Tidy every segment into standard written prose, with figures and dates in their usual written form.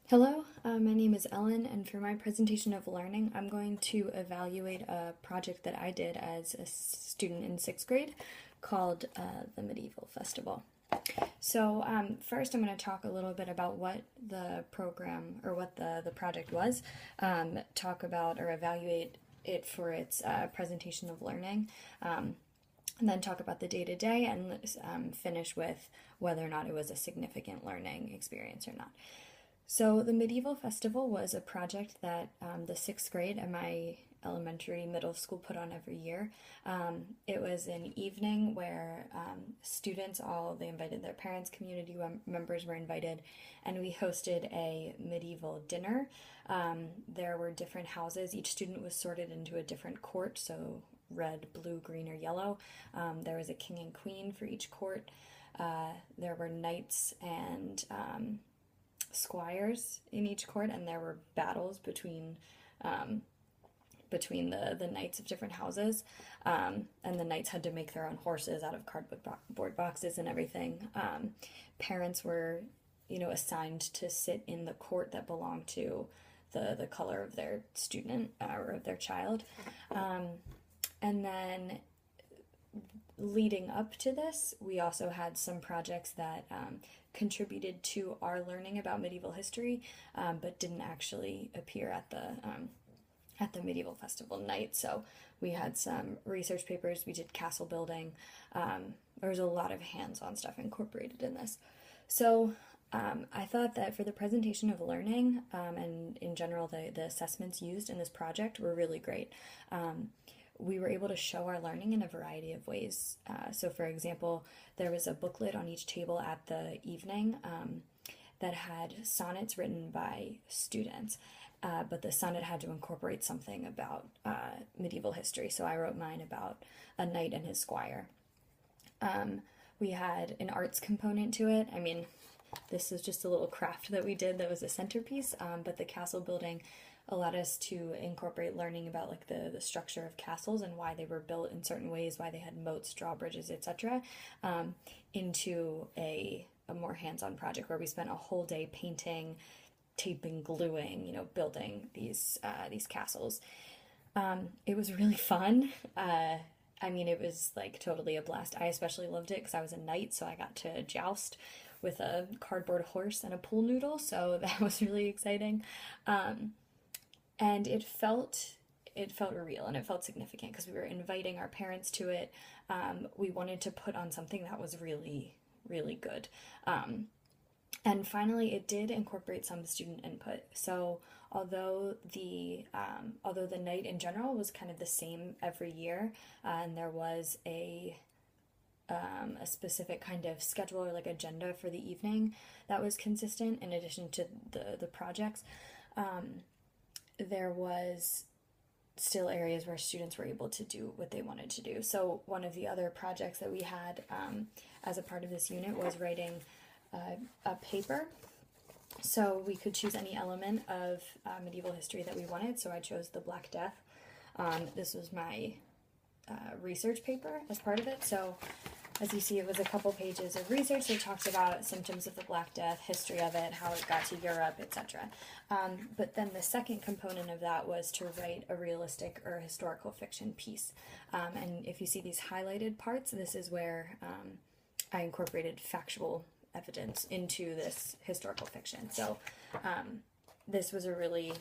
Hello, my name is Ellen, and for my presentation of learning, I'm going to evaluate a project that I did as a student in sixth grade called the Medieval Festival. So first I'm going to talk a little bit about what the program or what the project was, talk about or evaluate it for its presentation of learning, and then talk about the day-to-day and finish with whether or not it was a significant learning experience or not. So the Medieval Festival was a project that the sixth grade at my elementary middle school put on every year. It was an evening where students, they invited their parents, community members were invited, and we hosted a medieval dinner. There were different houses. Each student was sorted into a different court, so red, blue, green, or yellow. There was a king and queen for each court. There were knights and squires in each court, and there were battles between the knights of different houses, and the knights had to make their own horses out of cardboard boxes and everything. Parents were, assigned to sit in the court that belonged to the color of their student or of their child, and then leading up to this, we also had some projects that contributed to our learning about medieval history, but didn't actually appear at the medieval festival night. So we had some research papers. We did castle building. There was a lot of hands-on stuff incorporated in this. So I thought that for the presentation of learning and in general the assessments used in this project were really great. We were able to show our learning in a variety of ways. So for example, there was a booklet on each table at the evening that had sonnets written by students, but the sonnet had to incorporate something about medieval history. So I wrote mine about a knight and his squire. We had an arts component to it. I mean, this is just a little craft that we did that was a centerpiece, but the castle building allowed us to incorporate learning about like the structure of castles and why they were built in certain ways, why they had moats, drawbridges, etc., into a more hands-on project where we spent a whole day painting, taping, gluing, building these castles. It was really fun. It was like totally a blast. I especially loved it because I was a knight, so I got to joust with a cardboard horse and a pool noodle, so that was really exciting. And it felt real and it felt significant because we were inviting our parents to it. We wanted to put on something that was really, really good. And finally, it did incorporate some student input. So although the night in general was kind of the same every year, and there was a specific kind of schedule or like agenda for the evening that was consistent in addition to the projects, there was still areas where students were able to do what they wanted to do. So one of the other projects that we had as a part of this unit was writing a paper. So we could choose any element of medieval history that we wanted. So I chose the Black Death. This was my research paper as part of it. So as you see, it was a couple pages of research that talks about symptoms of the Black Death, history of it, how it got to Europe, etc. But then the second component of that was to write a realistic or historical fiction piece. And if you see these highlighted parts, this is where I incorporated factual evidence into this historical fiction. So this was a really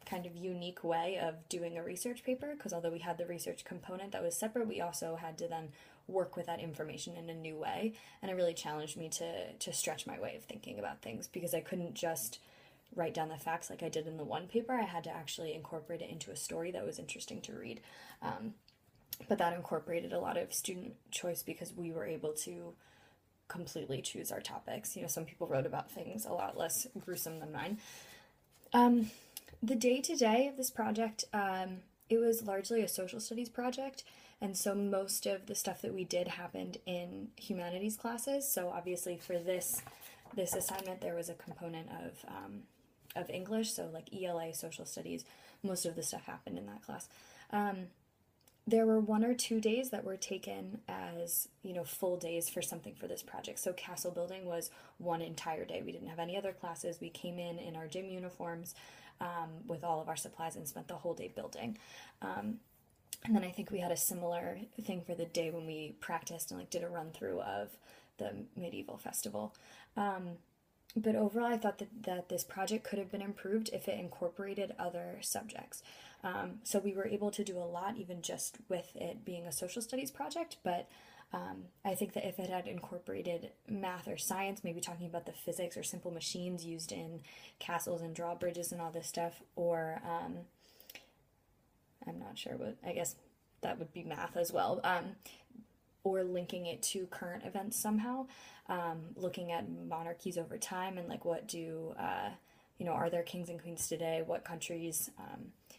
kind of unique way of doing a research paper, because although we had the research component that was separate, we also had to then work with that information in a new way, and it really challenged me to stretch my way of thinking about things, because I couldn't just write down the facts like I did in the one paper. I had to actually incorporate it into a story that was interesting to read. But that incorporated a lot of student choice because we were able to completely choose our topics. Some people wrote about things a lot less gruesome than mine. The day-to-day of this project, it was largely a social studies project, and so most of the stuff that we did happened in humanities classes. So obviously for this assignment, there was a component of English, so like ELA, social studies. Most of the stuff happened in that class. There were 1 or 2 days that were taken as, full days for something for this project. So castle building was one entire day. We didn't have any other classes. We came in our gym uniforms with all of our supplies and spent the whole day building. And then I think we had a similar thing for the day when we practiced and did a run through of the medieval festival. But overall, I thought that this project could have been improved if it incorporated other subjects. So we were able to do a lot, even just with it being a social studies project. But I think that if it had incorporated math or science, maybe talking about the physics or simple machines used in castles and drawbridges and all this stuff, or I'm not sure what, I guess that would be math as well, or linking it to current events somehow, looking at monarchies over time and what do, are there kings and queens today? What countries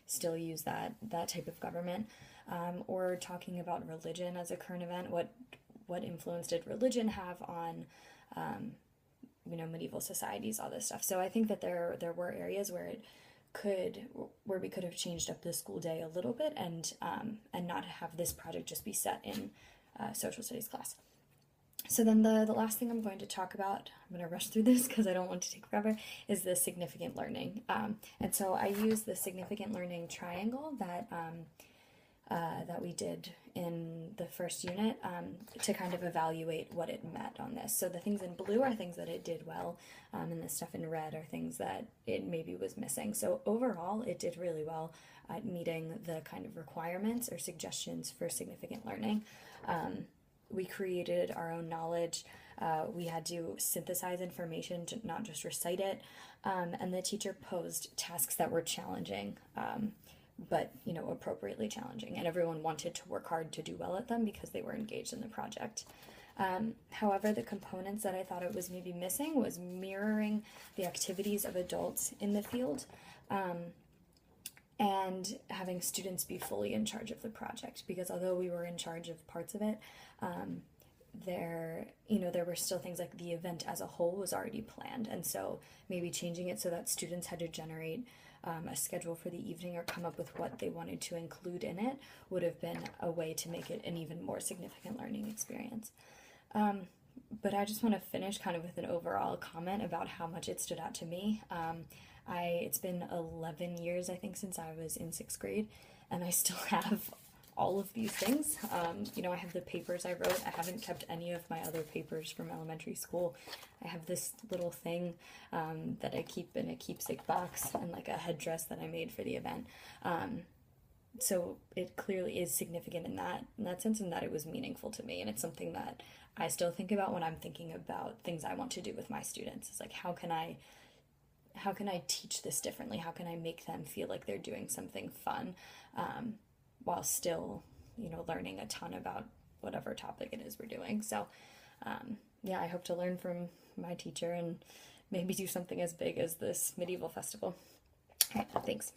still use that type of government? Or talking about religion as a current event. What influence did religion have on, medieval societies, all this stuff. So I think that there were areas where we could have changed up the school day a little bit and not have this project just be set in social studies class. So then the last thing I'm going to talk about, I'm going to rush through this because I don't want to take forever, is the significant learning. And so I use the significant learning triangle that we did in the first unit to kind of evaluate what it met on this. So the things in blue are things that it did well, and the stuff in red are things that it maybe was missing. So overall, it did really well at meeting the kind of requirements or suggestions for significant learning. We created our own knowledge. We had to synthesize information to not just recite it. And the teacher posed tasks that were challenging, but appropriately challenging. And everyone wanted to work hard to do well at them because they were engaged in the project. However, the components that I thought it was maybe missing was mirroring the activities of adults in the field, and having students be fully in charge of the project, because although we were in charge of parts of it, there were still things like the event as a whole was already planned, and so maybe changing it so that students had to generate a schedule for the evening or come up with what they wanted to include in it would have been a way to make it an even more significant learning experience. But I just want to finish kind of with an overall comment about how much it stood out to me. It's been 11 years, I think, since I was in 6th grade, and I still have all of these things. I have the papers I wrote. I haven't kept any of my other papers from elementary school. I have this little thing that I keep in a keepsake box, and a headdress that I made for the event. So it clearly is significant in that sense, and that it was meaningful to me, and it's something that I still think about when I'm thinking about things I want to do with my students. It's how can I teach this differently? How can I make them feel like they're doing something fun, while still, learning a ton about whatever topic it is we're doing. So, I hope to learn from my teacher and maybe do something as big as this medieval festival. All right, thanks.